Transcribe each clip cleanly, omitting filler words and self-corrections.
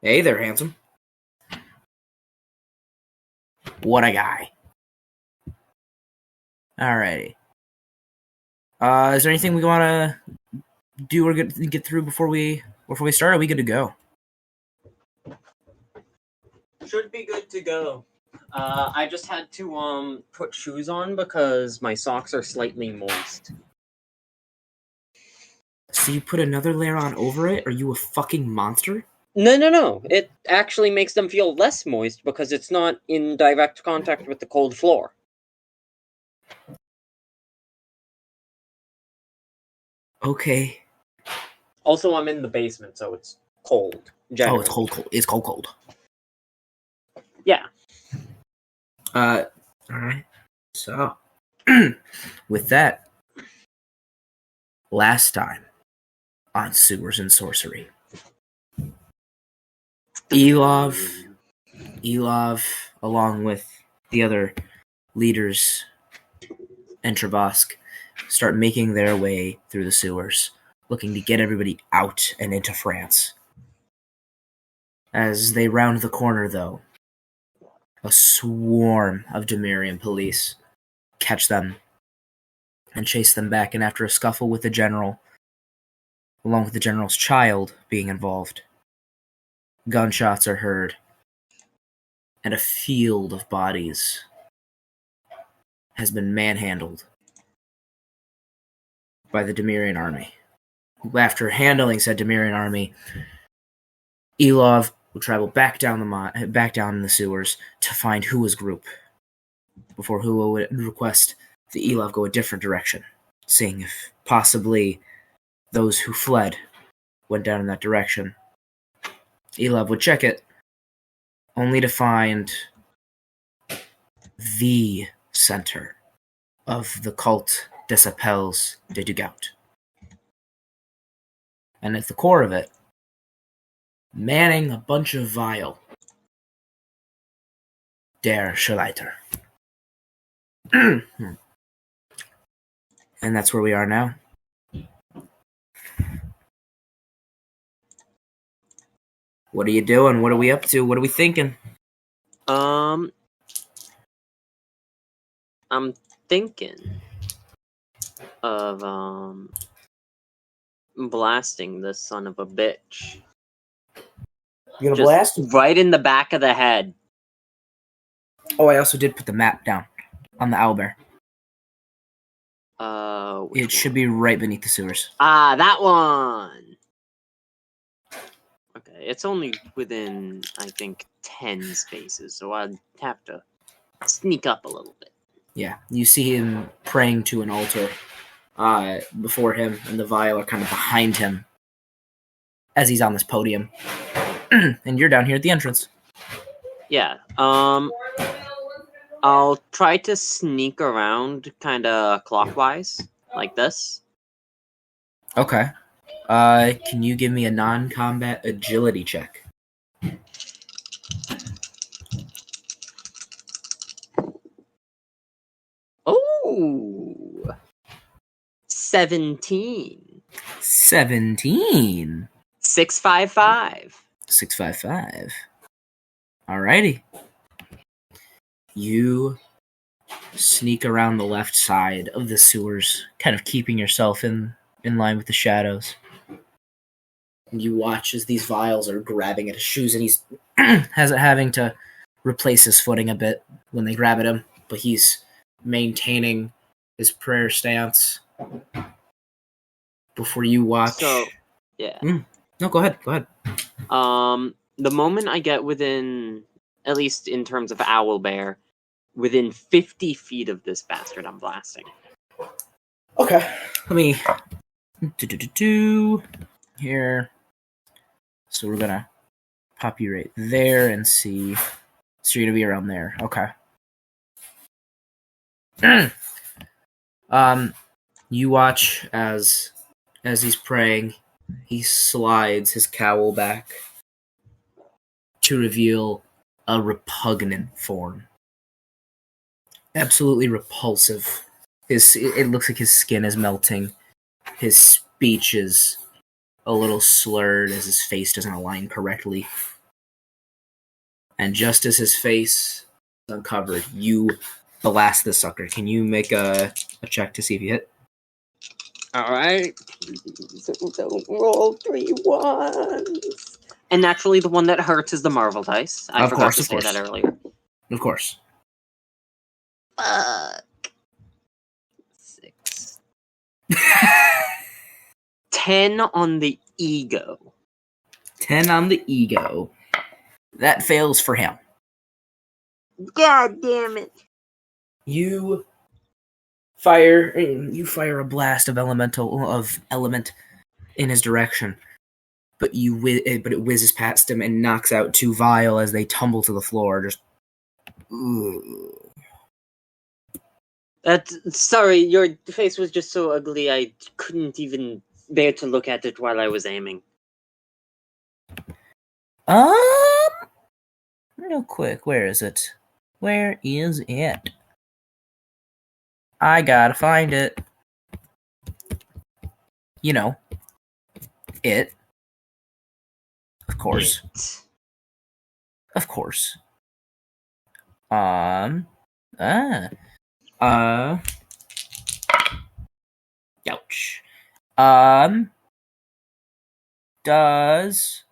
Hey there, handsome. What a guy. Alrighty. Is there anything we want to do or get through before we start? Are we good to go? Should be good to go. I just had to put shoes on because my socks are slightly moist. So you put another layer on over it? Are you a fucking monster? No. It actually makes them feel less moist because it's not in direct contact with the cold floor. Okay. Also, I'm in the basement, so it's cold. Generally. Oh, it's cold. It's cold. Yeah. Alright. So, with that, last time on Sewers and Sorcery, Elov, along with the other leaders and Trabosk, start making their way through the sewers, looking to get everybody out and into France. As they round the corner, though, a swarm of Demirian police catch them and chase them back, and after a scuffle with the general, along with the general's child being involved, gunshots are heard, and a field of bodies has been manhandled by the Demirian army. After handling said Demirian army, Elov will travel back down in the sewers to find Hua's group, before Hua would request the Elov go a different direction, seeing if possibly those who fled went down in that direction. Elov would check it, only to find the center of the cult Des Appels De Degout. And at the core of it, manning a bunch of vile, Der Schulleiter. And that's where we are now. What are you doing? What are we up to? What are we thinking? I'm thinking of blasting this son of a bitch. You gonna Just blast? right in the back of the head. Oh, I also did put the map down on the owlbear. It should be right beneath the sewers. Ah, that one! Okay, it's only within, I think, 10 spaces, so I'd have to sneak up a little bit. Yeah, you see him praying to an altar before him, and the vial are kind of behind him as he's on this podium. And you're down here at the entrance. Yeah, I'll try to sneak around kind of clockwise, like this. Okay. Can you give me a non-combat agility check? Oh! 17. 17. 655. 655. Alrighty. You sneak around the left side of the sewers, kind of keeping yourself in line with the shadows. And you watch as these vials are grabbing at his shoes, and he's having to replace his footing a bit when they grab at him, but he's maintaining his prayer stance. Before you watch... So, yeah. No, go ahead. The moment I get within, at least in terms of owlbear, within 50 feet of this bastard, I'm blasting. Okay. Let me... Here. So we're gonna pop you right there and see... So you're gonna be around there. Okay. You watch as he's praying, he slides his cowl back to reveal a repugnant form. Absolutely repulsive. It looks like his skin is melting. His speech is a little slurred as his face doesn't align correctly And just as his face is uncovered, you blast the sucker. Can you make a check to see if you hit? Alright. Please don't roll 3 ones. And naturally, the one that hurts is the Marvel dice. I forgot to say that earlier. Of course. Fuck. 6. 10 on the ego. 10 on the ego. That fails for him. God damn it. You fire a blast of element in his direction, but it whizzes past him and knocks out 2 vial as they tumble to the floor. Just sorry, your face was just so ugly I couldn't even bear to look at it while I was aiming. Real quick, where is it? Where is it? I gotta find it. You know, it. Of course. It. Of course. Ouch. Does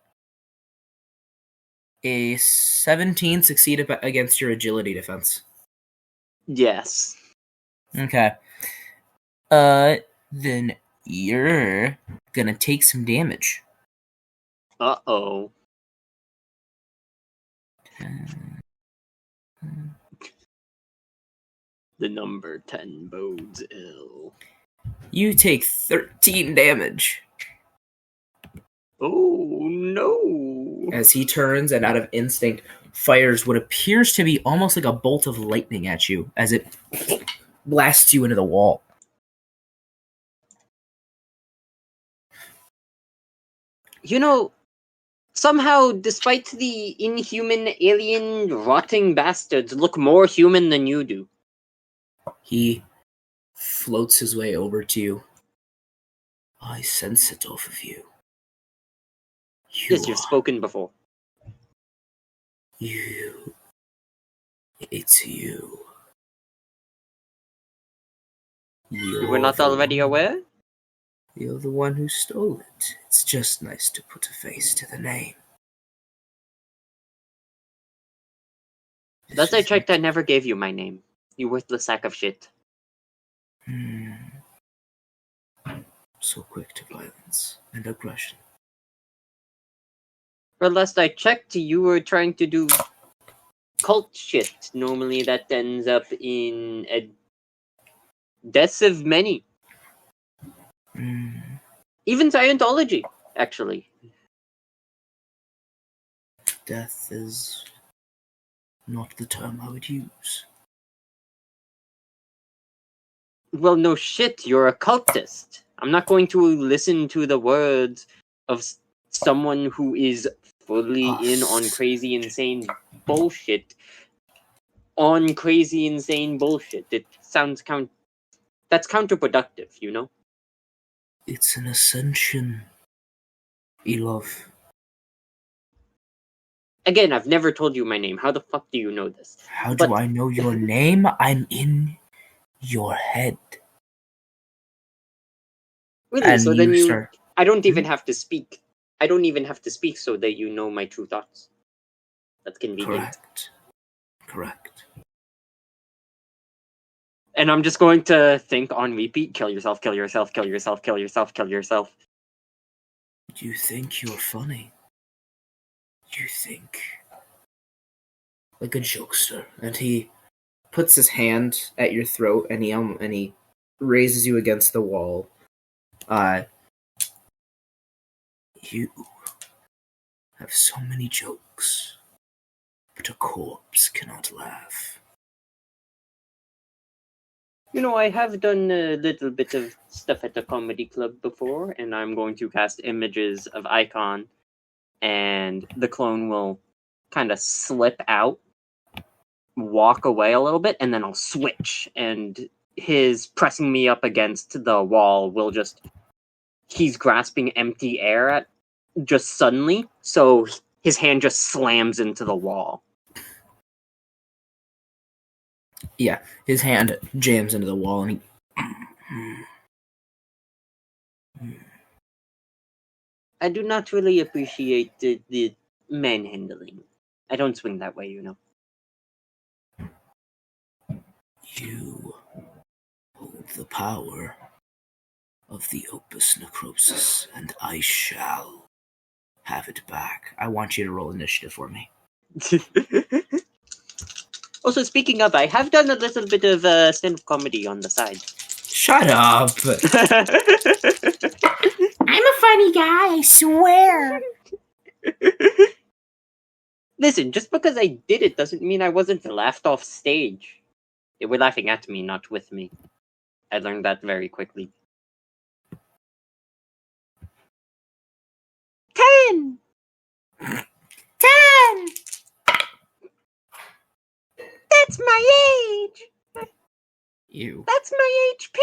a 17 succeed against your agility defense? Yes. Okay. Then you're gonna take some damage. Uh-oh. The number 10 bodes ill. You take 13 damage. Oh, no. As he turns and out of instinct fires what appears to be almost like a bolt of lightning at you as it blasts you into the wall. You know, somehow, despite the inhuman, alien, rotting bastards look more human than you do. He floats his way over to you. I sense it off of you. Yes, you've spoken before. It's you. You were not already aware? You're the one who stole it. It's just nice to put a face to the name. Last I checked, I never gave you my name. You worthless sack of shit. So quick to violence and aggression. Or last I checked, you were trying to do cult shit. Normally that ends up in a deaths of many. Even Scientology, actually. Death is not the term I would use. Well, no shit, you're a cultist. I'm not going to listen to the words of someone who is fully in on crazy, insane bullshit. On crazy, insane bullshit. It sounds that's counterproductive, you know? It's an ascension, Elov. Again, I've never told you my name. How the fuck do you know this? How do I know your name? I'm in your head. Really? And so then start... I don't even have to speak. I don't even have to speak so that you know my true thoughts. That's convenient. Correct. And I'm just going to think on repeat, kill yourself, kill yourself, kill yourself, kill yourself, kill yourself. You think you're funny. You think like a jokester. And he puts his hand at your throat and he raises you against the wall. You have so many jokes, but a corpse cannot laugh. You know, I have done a little bit of stuff at the comedy club before, and I'm going to cast images of Icon, and the clone will kind of slip out, walk away a little bit, and then I'll switch, and his pressing me up against the wall will just... He's grasping empty air at just suddenly, so his hand just slams into the wall. Yeah, his hand jams into the wall, and he. I do not really appreciate the manhandling. I don't swing that way, you know. You hold the power of the opus necrosis, and I shall have it back. I want you to roll initiative for me. Also, speaking of, I have done a little bit of stand-up comedy on the side. Shut up! I'm a funny guy, I swear. Listen, just because I did it doesn't mean I wasn't laughed off stage. They were laughing at me, not with me. I learned that very quickly. 10! 10! That's my age! Ew. That's my HP!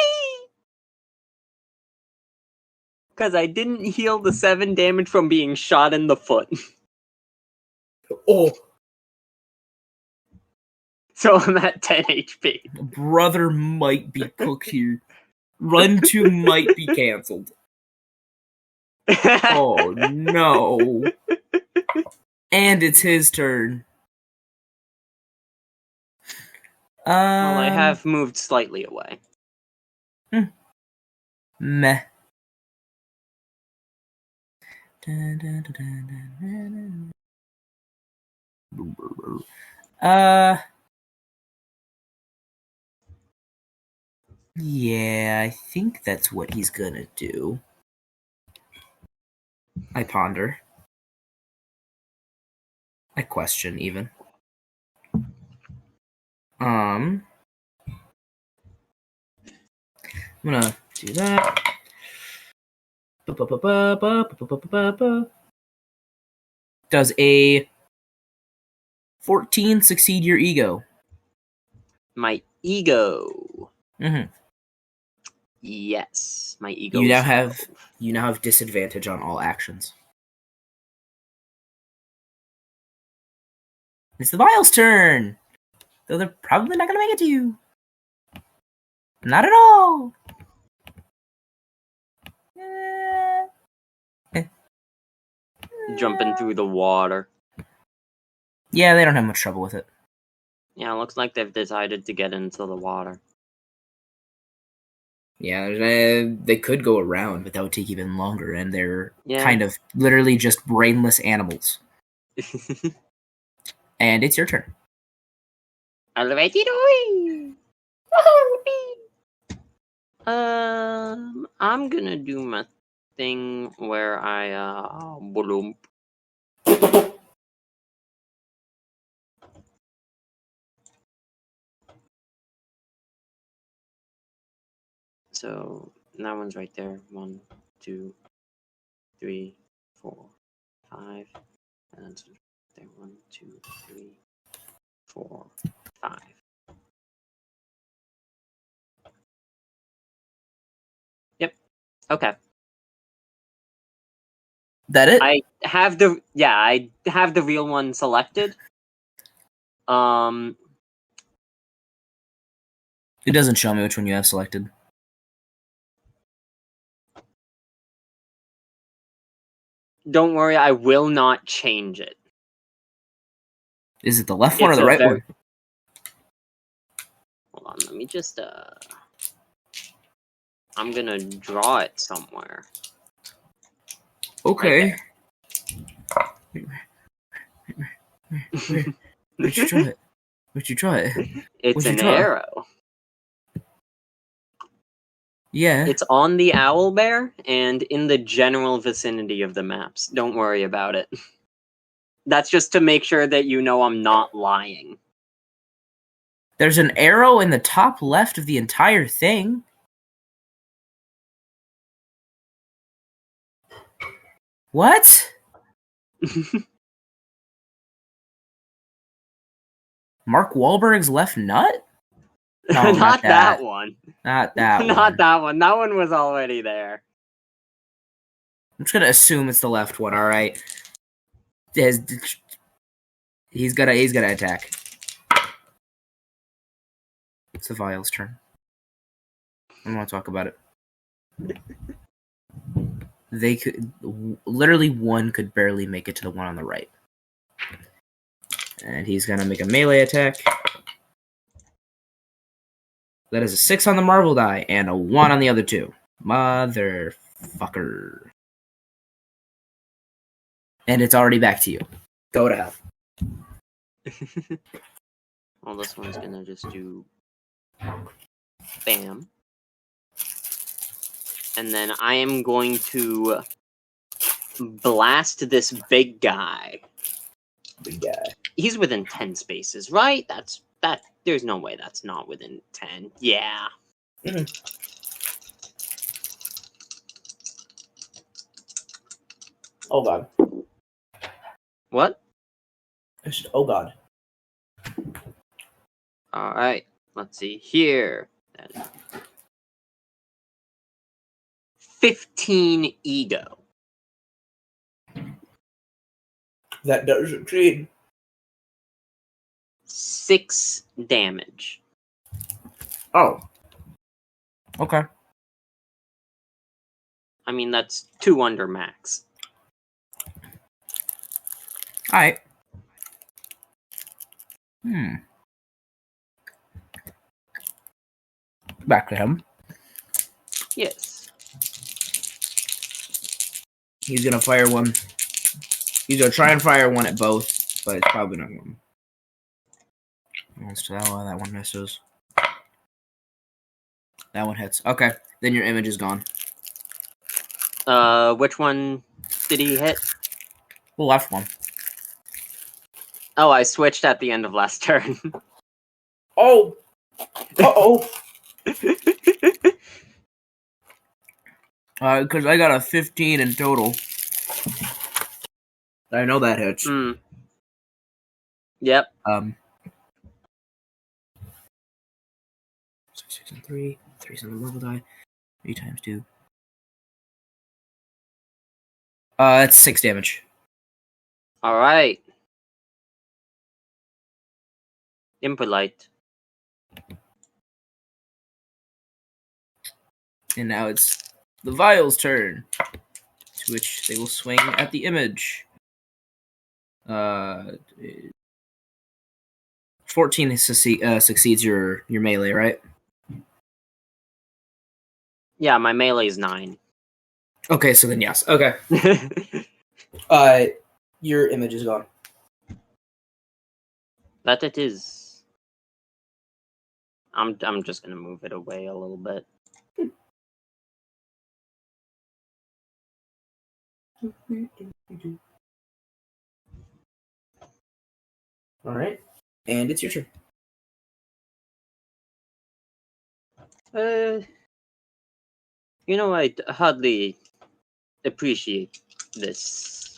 Because I didn't heal the 7 damage from being shot in the foot. Oh. So I'm at 10 HP. Brother might be cooked here. Run 2 might be cancelled. Oh, no. And it's his turn. Well, I have moved slightly away. Meh. Yeah, I think that's what he's gonna do. I ponder. I question, even. I'm gonna do that. Does a 14 succeed your ego? My ego. Mm-hmm. Yes, my ego. You now have disadvantage on all actions. It's the Vial's turn. Though they're probably not gonna make it to you. Not at all. Jumping through the water. Yeah, they don't have much trouble with it. Yeah, it looks like they've decided to get into the water. Yeah, they could go around, but that would take even longer, and they're kind of literally just brainless animals. And it's your turn. I'm gonna do my thing where I bloom. So that one's right there. 1, 2, 3, 4, 5. And then there. 1, 2, 3, 4, 5. Yep. Okay. That it? I have the real one selected. It doesn't show me which one you have selected. Don't worry, I will not change it. Is it the left one or the right one? Hold on, let me just I'm gonna draw it somewhere. Okay. Where'd you draw it? Where'd you draw it? It's an arrow. Yeah. It's on the owl bear and in the general vicinity of the maps. Don't worry about it. That's just to make sure that you know I'm not lying. There's an arrow in the top left of the entire thing. What? Mark Wahlberg's left nut? No, not that one. Not that one. Not that one. That one was already there. I'm just gonna assume it's the left one. All right. He's gonna attack. It's the vial's turn. I don't want to talk about it. They could literally one could barely make it to the one on the right. And he's gonna make a melee attack. That is a 6 on the marble die and a 1 on the other two. Motherfucker. And it's already back to you. Go to hell. Well, this one's gonna just do bam. And then I am going to blast this big guy. Big guy. He's within 10 spaces, right? That. There's no way that's not within 10. Yeah. Mm-hmm. Oh god. What? I said, oh god. All right. Let's see here. 15 ego. That does succeed. 6 damage. Oh. Okay. I mean, that's 2 under max. Alright. Back to him. Yes. He's gonna fire one. He's gonna try and fire one at both, but it's probably not one. So that one misses. That one hits. Okay, then your image is gone. Which one did he hit? The left one. Oh, I switched at the end of last turn. Oh! Uh-oh! Because I got a 15 in total. I know that hits. Yep. 6 and 3. 3's on the level die. 3 times 2. That's 6 damage. All right. Impolite. And now it's the vial's turn, to which they will swing at the image. 14 succeeds your melee, right? Yeah, my melee is 9. Okay, so then yes. Okay. Your image is gone. That it is. I'm just gonna move it away a little bit. All right, and it's your turn. I hardly appreciate this.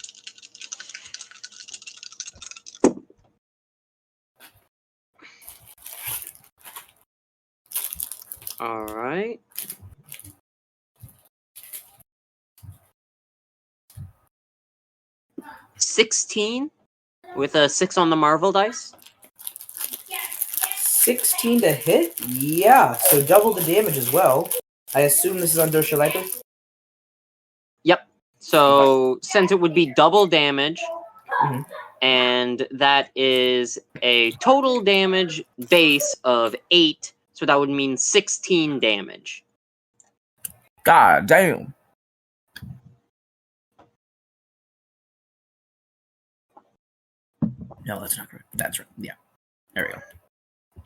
All right. $16 with a 6 on the Marvel dice. 16 to hit? Yeah, so double the damage as well. I assume this is under Schulleiter? Yep. So since it would be double damage, Mhm. and that is a total damage base of 8, so that would mean 16 damage. God damn. No, that's not correct. That's right. Yeah. There we go.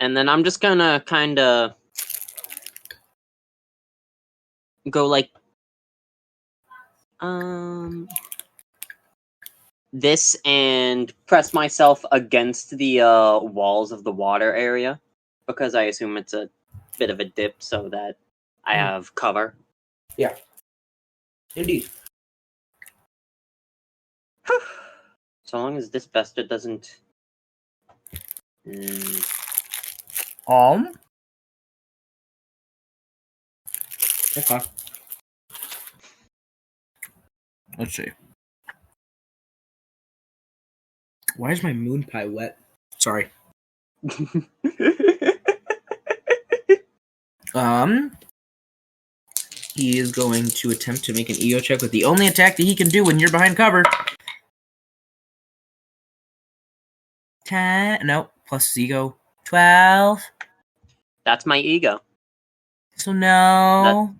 And then I'm just gonna kind of go like this and press myself against the walls of the water area, because I assume it's a bit of a dip so that I have cover. Yeah. Indeed. So long as this bastard doesn't... Okay. Let's see. Why is my moon pie wet? Sorry. He is going to attempt to make an ego check with the only attack that he can do when you're behind cover. 10. Nope. Plus his ego. 12. That's my ego. So no.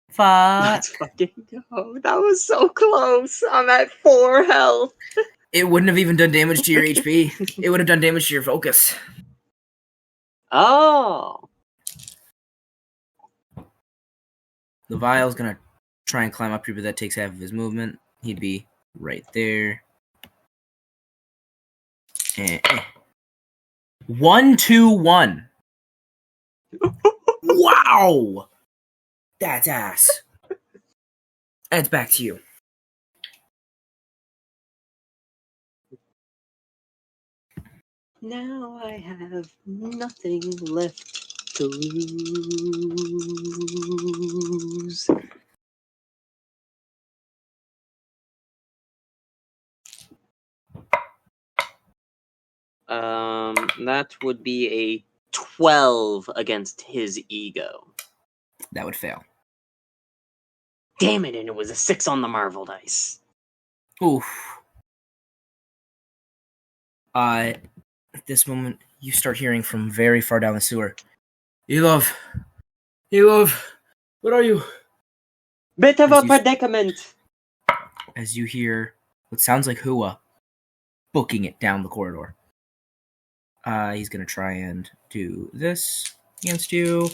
Fuck. Let's fucking go. That was so close. I'm at 4 health. It wouldn't have even done damage to your HP. It would have done damage to your focus. Oh. The vial's gonna try and climb up here, but that takes half of his movement. He'd be right there. 1, 2, 1. Wow! That's ass. And it's back to you. Now I have nothing left to lose. That would be a 12 against his ego. That would fail. Damn it, and it was a 6 on the Marvel dice. Oof. At this moment, you start hearing from very far down the sewer. Elov! Elov! What are you? Bit of a predicament! As you hear what sounds like Hua booking it down the corridor. He's going to try and do this against you.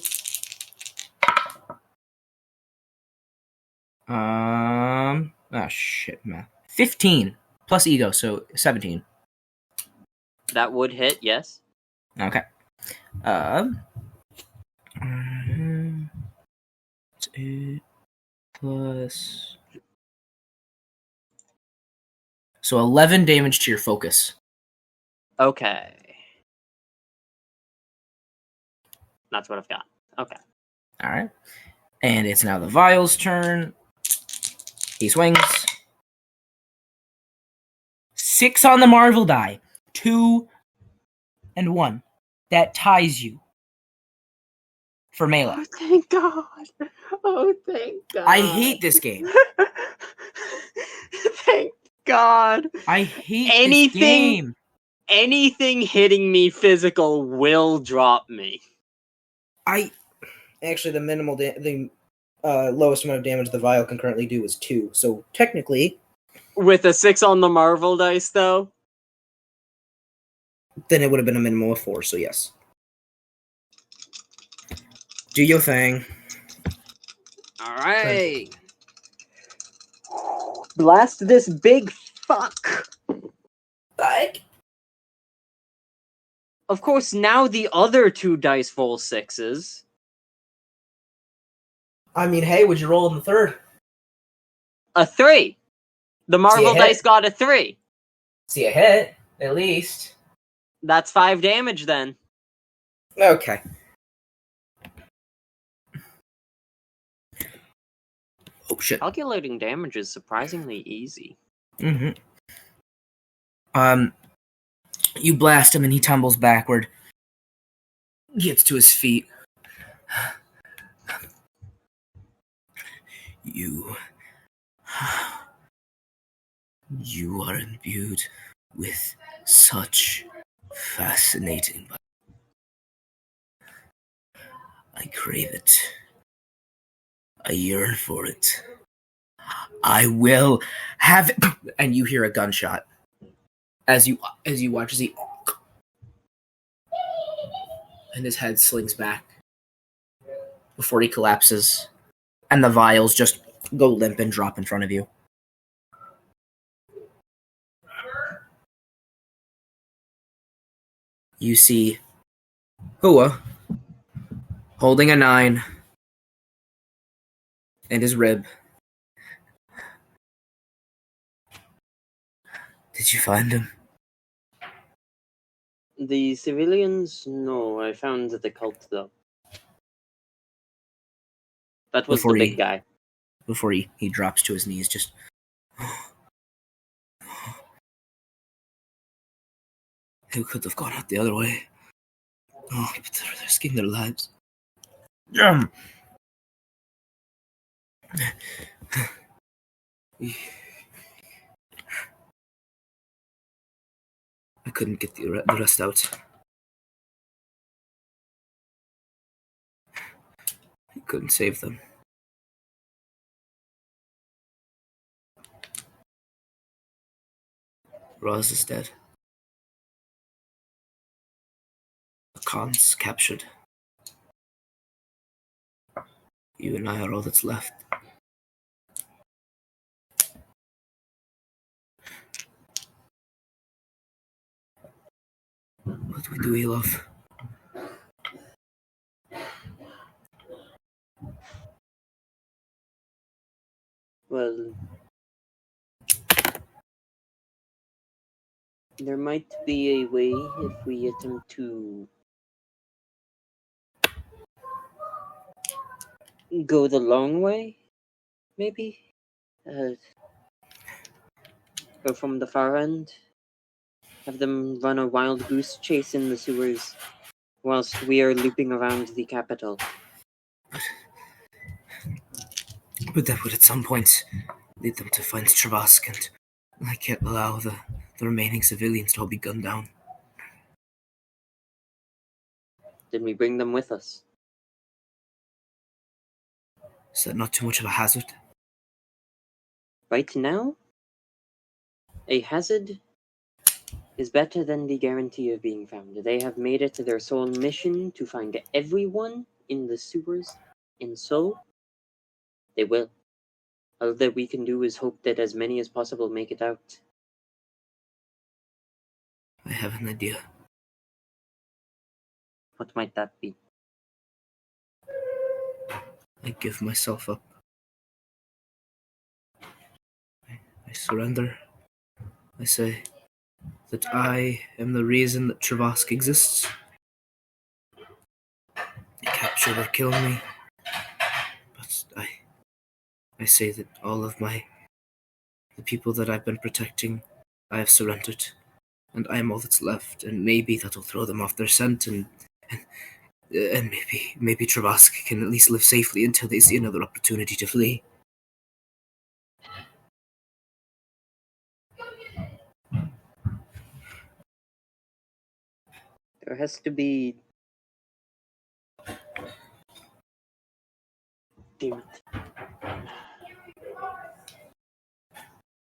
Shit, man. 15 plus ego, so 17. That would hit, yes. Okay. It's 8 plus. So 11 damage to your focus. Okay. That's what I've got. Okay. Alright. And it's now the Vial's turn. He swings. 6 on the Marvel die. 2 and 1. That ties you for melee. Oh, thank God. Oh, thank God. I hate this game. Thank God. I hate this game. Anything hitting me physical will drop me. Actually, the minimal, the lowest amount of damage the Vial can currently do is 2. So technically, with a 6 on the Marvel dice, though, then it would have been a minimum of 4. So yes, do your thing. All right. Blast this big fuck. Like, of course, now the other 2 dice full 6s. I mean, hey, would you roll in the third? A 3. The Marvel dice got a 3. See a hit, at least. That's 5 damage then. Okay. Oh, shit. Calculating damage is surprisingly easy. Mm-hmm. You blast him and he tumbles backward. Gets to his feet. You are imbued with such fascinating. I crave it. I yearn for it. I will have it. And you hear a gunshot as you watch as he and his head slings back before he collapses, and the vials just go limp and drop in front of you. You see Hua holding a 9 and his rib. Did you find him? The civilians? No, I found the cult, though. That was the big guy. Before he drops to his knees, just... Who could have gone out the other way? Oh, but they're risking their lives. I couldn't get the rest out. I couldn't save them. Roz is dead. The Khan's captured. You and I are all that's left. What do we do, Elov? Well, there might be a way if we attempt to go the long way, maybe? Go from the far end, have them run a wild goose chase in the sewers whilst we are looping around the capital. But that would at some point lead them to find Travask, and I can't allow the remaining civilians to all be gunned down. Then we bring them with us. Is that not too much of a hazard? Right now, a hazard is better than the guarantee of being found. They have made it their sole mission to find everyone in the sewers, and so they will. All that we can do is hope that as many as possible make it out. I have an idea. What might that be? I give myself up. I surrender. I say that I am the reason that Travask exists. They capture or kill me. But I say that all of the people that I've been protecting, I have surrendered. And I am all that's left, and maybe that'll throw them off their scent, and maybe Travask can at least live safely until they see another opportunity to flee. There has to be... Damn it.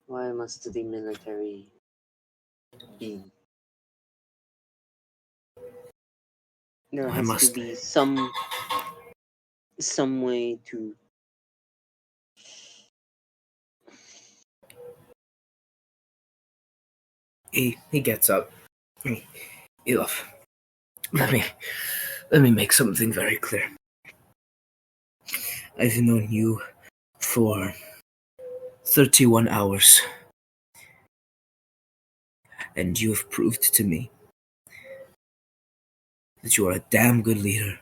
Why must the military be? There has to be some way to... He gets up. Elov, let me make something very clear. I've known you for 31 hours, and you have proved to me that you are a damn good leader.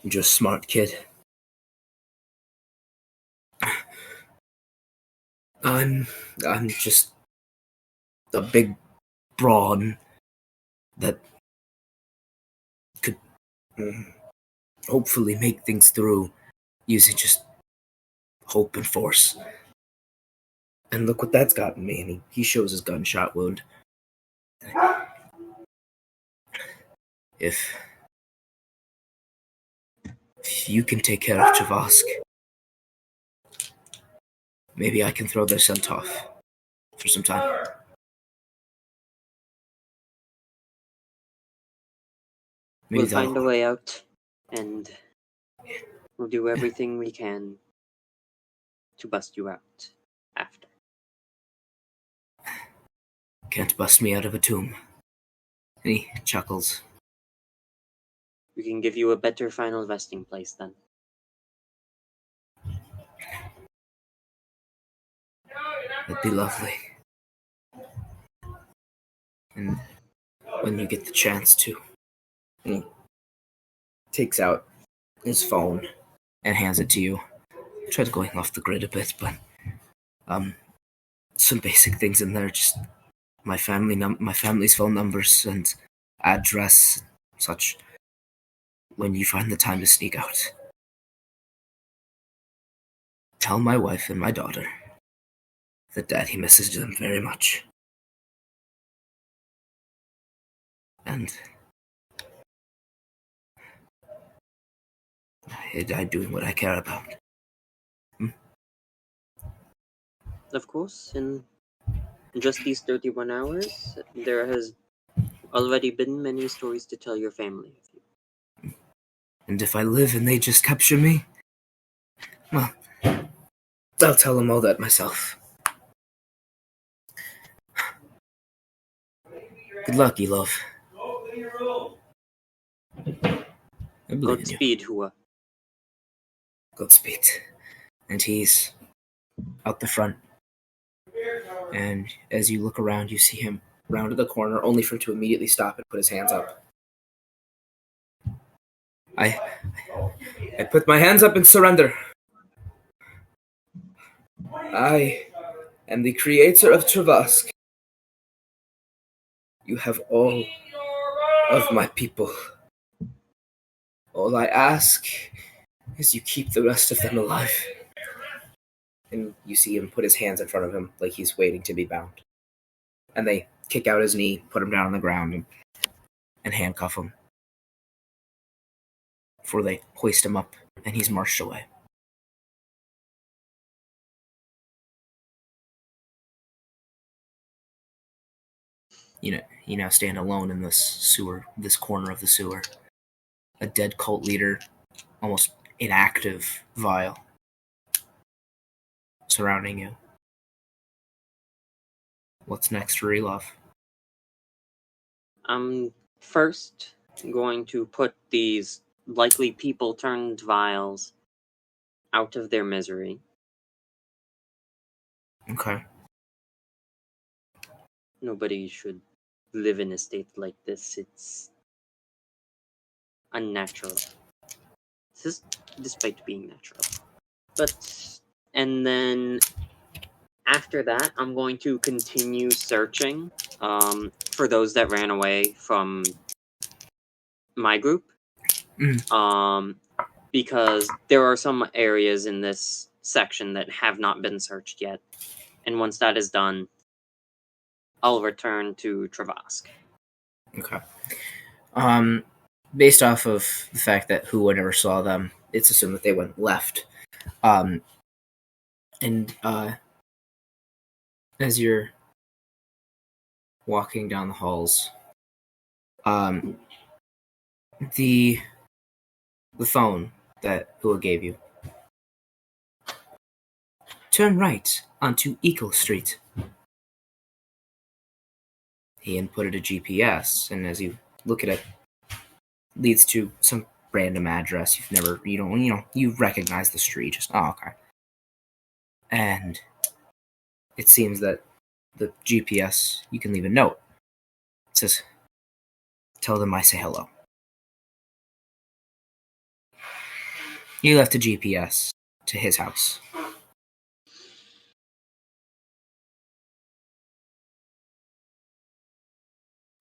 You're a smart kid. I'm just a big brawn that could hopefully make things through using just hope and force. And look what that's gotten me. And he shows his gunshot wound. If you can take care of Travask, maybe I can throw their scent off for some time. We'll find a way out, and we'll do everything we can to bust you out after. Can't bust me out of a tomb. And he chuckles. We can give you a better final resting place then. That'd be lovely. And when you get the chance to, he takes out his phone and hands it to you. Tried going off the grid a bit, but some basic things in there, just my family's phone numbers and address, such. when you find the time to sneak out, tell my wife and my daughter that Daddy misses them very much. And I'm doing what I care about. Of course, in just these 31 hours, there has already been many stories to tell your family of you. And if I live and they just capture me, well, I'll tell them all that myself. Good luck, Elov. I believe in you. Godspeed, Hua. Godspeed. And he's out the front. And as you look around, you see him round the corner, only for him to immediately stop and put his hands up. I put my hands up and surrender. I am the creator of Travask. You have all of my people. All I ask is you keep the rest of them alive. And you see him put his hands in front of him like he's waiting to be bound. And they kick out his knee, put him down on the ground, and handcuff him. Before they hoist him up, and he's marched away. You now stand alone in this sewer, this corner of the sewer. A dead cult leader, almost inactive vial, surrounding you. What's next for Elov? I'm first going to put these likely people-turned vials out of their misery. Okay. Nobody should live in a state like this. It's unnatural. Despite being natural. And then after that, I'm going to continue searching for those that ran away from my group. Because there are some areas in this section that have not been searched yet. And once that is done, I'll return to Travask. Okay. Based off of the fact that Hua never saw them, it's assumed that they went left. As you're walking down the halls, the phone that Hua gave you. Turn right onto Eagle Street. He inputted a GPS, and as you look at it, leads to some random address you recognize the street. Okay. And it seems that the GPS, you can leave a note. It says, tell them I say hello. You left a GPS to his house.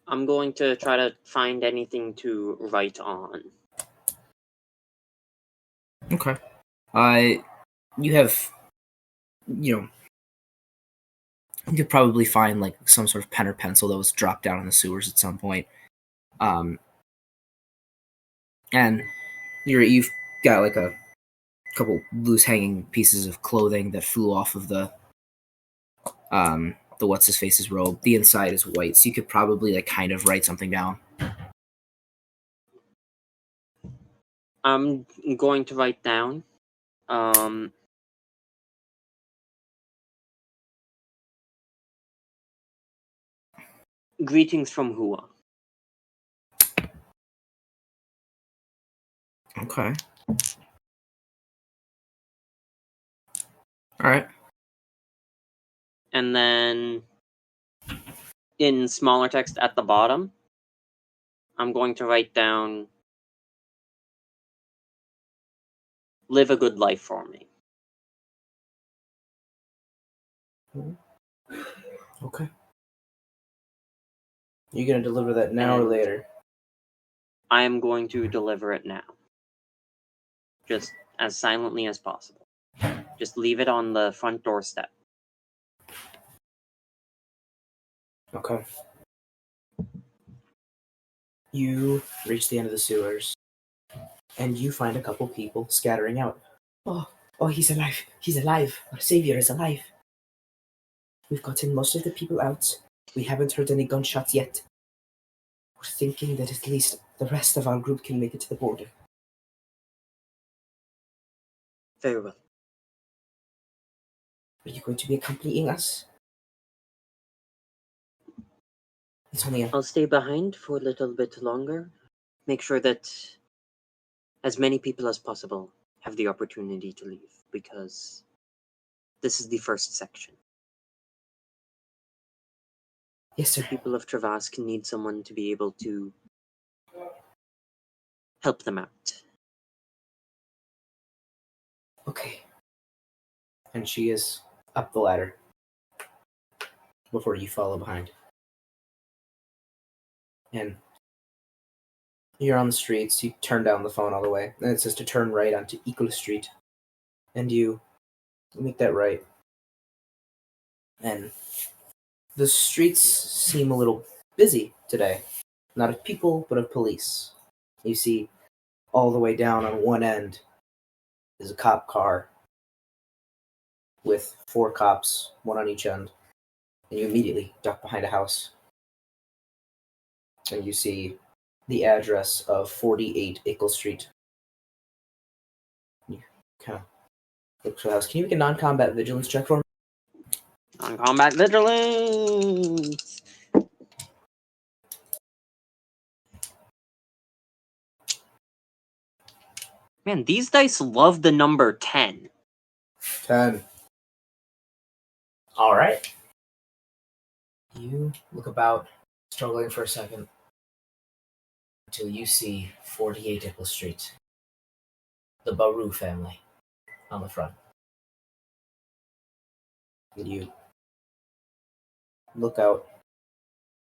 I'm going to try to find anything to write on. Okay. You have, you could probably find like some sort of pen or pencil that was dropped down in the sewers at some point. And you've got like a couple loose hanging pieces of clothing that flew off of the what's his face's robe. The inside is white, so you could probably like kind of write something down. I'm going to write down greetings from Hua. Okay. Alright. And then in smaller text at the bottom, I'm going to write down live a good life for me. Okay. You gonna deliver that now or later? I am going to deliver it now. just as silently as possible. Just leave it on the front doorstep. Okay. You reach the end of the sewers, and you find a couple people scattering out. Oh, he's alive. He's alive. Our savior is alive. We've gotten most of the people out. We haven't heard any gunshots yet. We're thinking that at least the rest of our group can make it to the border. Very well. Are you going to be accompanying us? Antonia. I'll stay behind for a little bit longer. Make sure that as many people as possible have the opportunity to leave, because this is the first section. Yes, sir. The people of Travask need someone to be able to help them out. Okay. And she is up the ladder before you follow behind. And you're on the streets, you turn down the phone all the way, and it says to turn right onto Equal Street. And you make that right. And the streets seem a little busy today. Not of people, but of police. You see, all the way down on one end is a cop car with 4 cops, one on each end. And you immediately duck behind a house. And you see the address of 48 Ickle Street. You kind of look for the house. Can you make a non-combat vigilance check for me? Non-combat vigilance! Man, these dice love the number 10. 10. All right. You look about, struggling for a second, until you see 48 Ickle Street. The Baru family on the front. And you look out,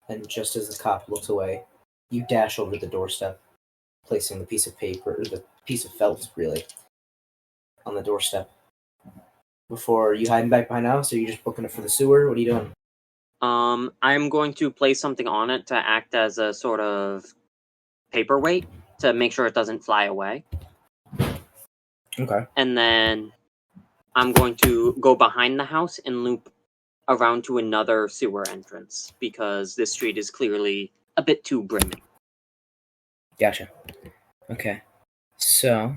and just as the cop looks away, you dash over the doorstep, placing the piece of paper, or the piece of felt, really, on the doorstep. Before you hiding back behind the house, or are you just booking it for the sewer? What are you doing? I'm going to place something on it to act as a sort of paperweight to make sure it doesn't fly away. Okay. And then I'm going to go behind the house and loop around to another sewer entrance, because this street is clearly a bit too brimming. Gotcha. Okay. So,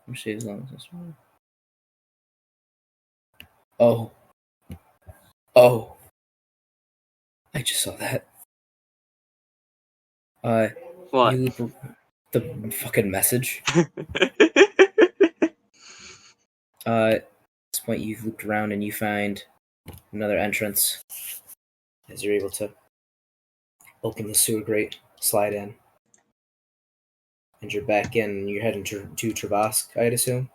let's see as long as this one. Oh. I just saw that. What? You loop the fucking message. At this point, you've looped around and you find another entrance. As you're able to open the sewer grate, slide in, and you're back in. And you're heading to Travask, I'd assume.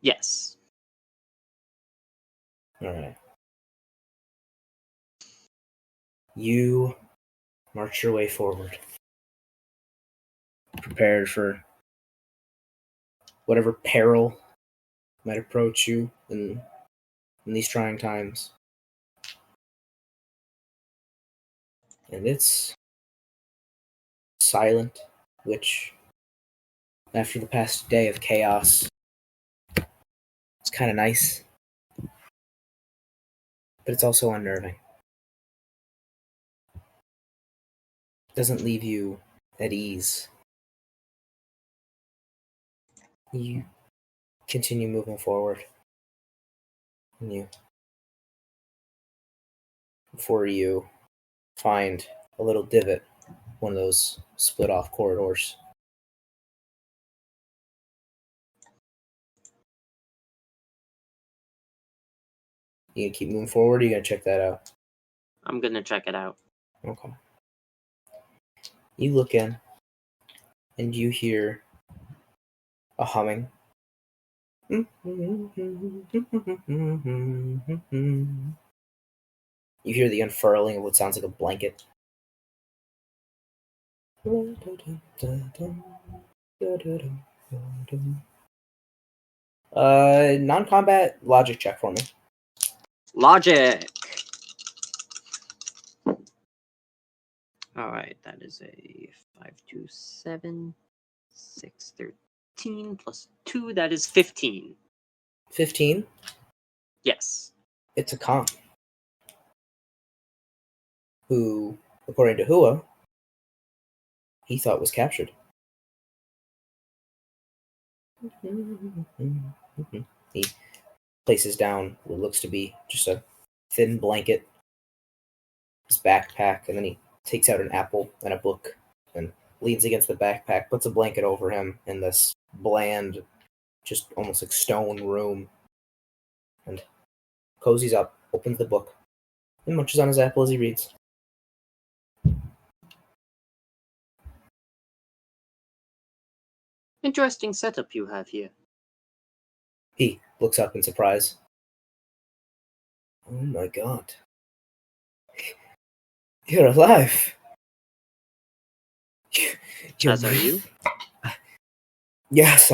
Yes. All right. You march your way forward, prepared for whatever peril might approach you in these trying times. And it's silent, which, after the past day of chaos, it's kind of nice. But it's also unnerving. It doesn't leave you at ease. You continue moving forward. And before you find a little divot, one of those split off corridors. You gonna keep moving forward, or you gonna check that out? I'm gonna check it out. Okay. You look in, and you hear a humming. You hear the unfurling of what sounds like a blanket. Non-combat logic check for me. Logic. All right, that is a 5, 2, 7, 6, 13 plus 2. That is 15. 15. Yes. It's a con. Who, according to Hua, he thought was captured. He places down what looks to be just a thin blanket, his backpack, and then he takes out an apple and a book and leans against the backpack, puts a blanket over him in this bland, just almost like stone room, and cozies up, opens the book, and munches on his apple as he reads. Interesting setup you have here. He looks up in surprise. Oh my god. You're alive! As are you? Yes,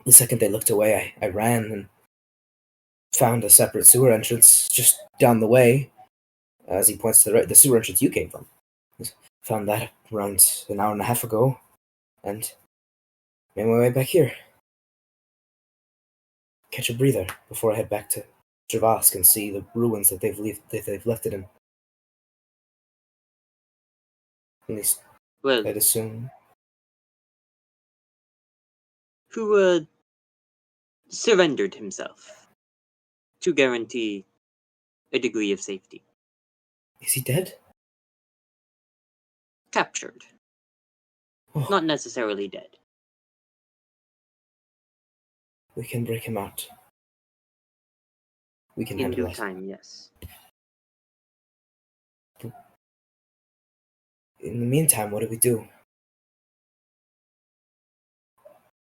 the second they looked away, I ran and found a separate sewer entrance just down the way. As he points to the right, the sewer entrance you came from. Found that around an hour and a half ago, and made my way back here. Catch a breather before I head back to Javask and see the ruins that they've left it in. At least, Well, I'd assume. who surrendered himself to guarantee a degree of safety. Is he dead? Captured. Oh, Not necessarily dead. we can break him out. We can In handle due that. time, yes. In the meantime, what do we do?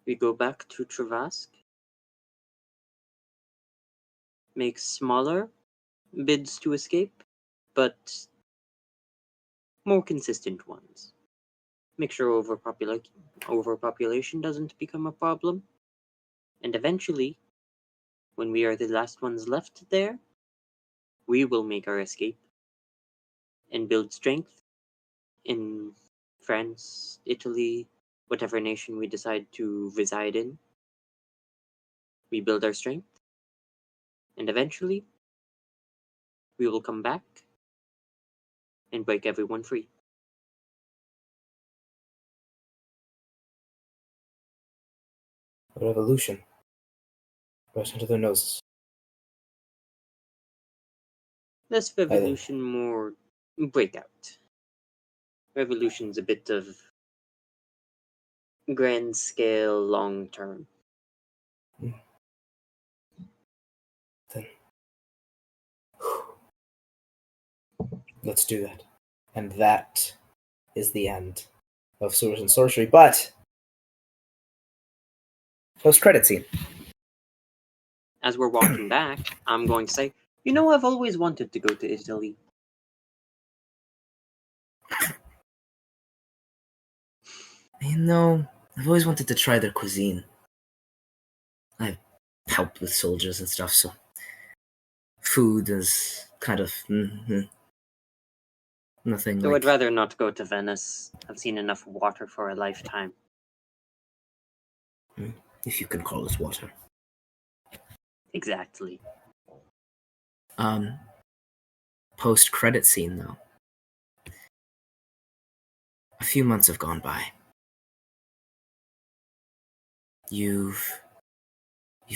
We go back to Travask. Make smaller bids to escape, but more consistent ones. Make sure overpopulation doesn't become a problem. And eventually, when we are the last ones left there, we will make our escape and build strength in France, Italy, whatever nation we decide to reside in. We build our strength, and eventually, we will come back and break everyone free. A revolution. Right under their noses. Less revolution, more breakout. Revolution's a bit of grand scale, long term. Then let's do that. And that is the end of Sewers and Sorcery. But post-credit scene. As we're walking back, I'm going to say, you know, I've always wanted to go to Italy. You know, I've always wanted to try their cuisine. I've helped with soldiers and stuff, so food is kind of nothing Though like. I'd rather not go to Venice. I've seen enough water for a lifetime. If you can call it water. Exactly. Post-credit scene, though. A few months have gone by. You've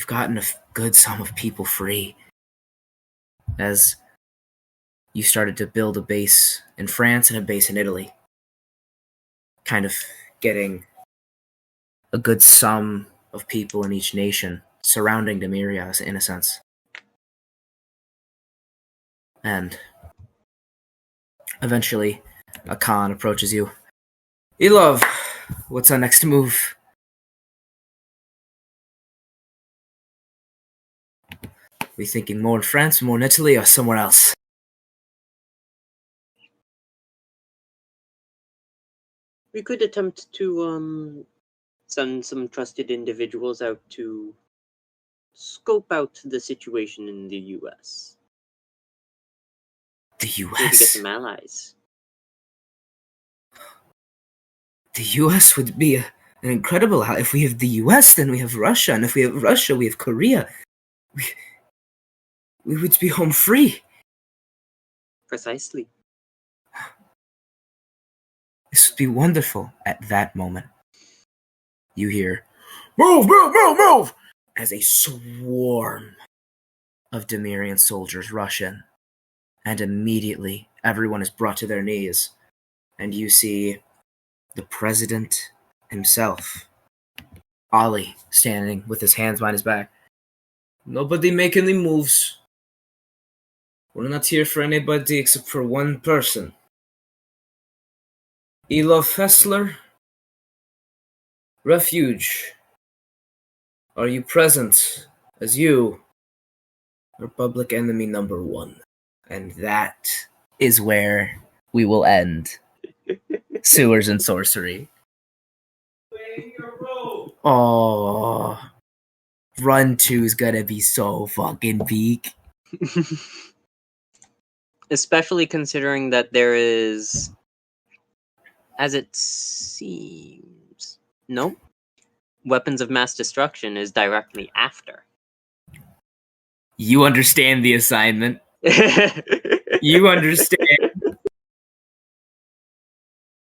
gotten a good sum of people free as you started to build a base in France and a base in Italy, kind of getting a good sum of people in each nation surrounding Demiria in a sense. And eventually a Khan approaches you. Elov, what's our next move? We thinking more in France, more in Italy, or somewhere else? We could attempt to send some trusted individuals out to scope out the situation in the U.S. The Maybe get U.S. some allies. The U.S. would be an incredible. If we have the U.S., then we have Russia, and if we have Russia, we have Korea. We would be home free. Precisely. This would be wonderful. At that moment, you hear, "Move, move, move, move!" as a swarm of Demirian soldiers rush in. And immediately, everyone is brought to their knees. And you see the president himself, Ollie, standing with his hands behind his back. Nobody make any moves. We're not here for anybody except for one person. Elov Hessler, Refuge, are you present as you are public enemy number 1? And that is where we will end Sewers and Sorcery. Oh, Run 2 is gonna be so fucking peak. Especially considering that there is, as it seems, nope, weapons of mass destruction is directly after. You understand the assignment. You understand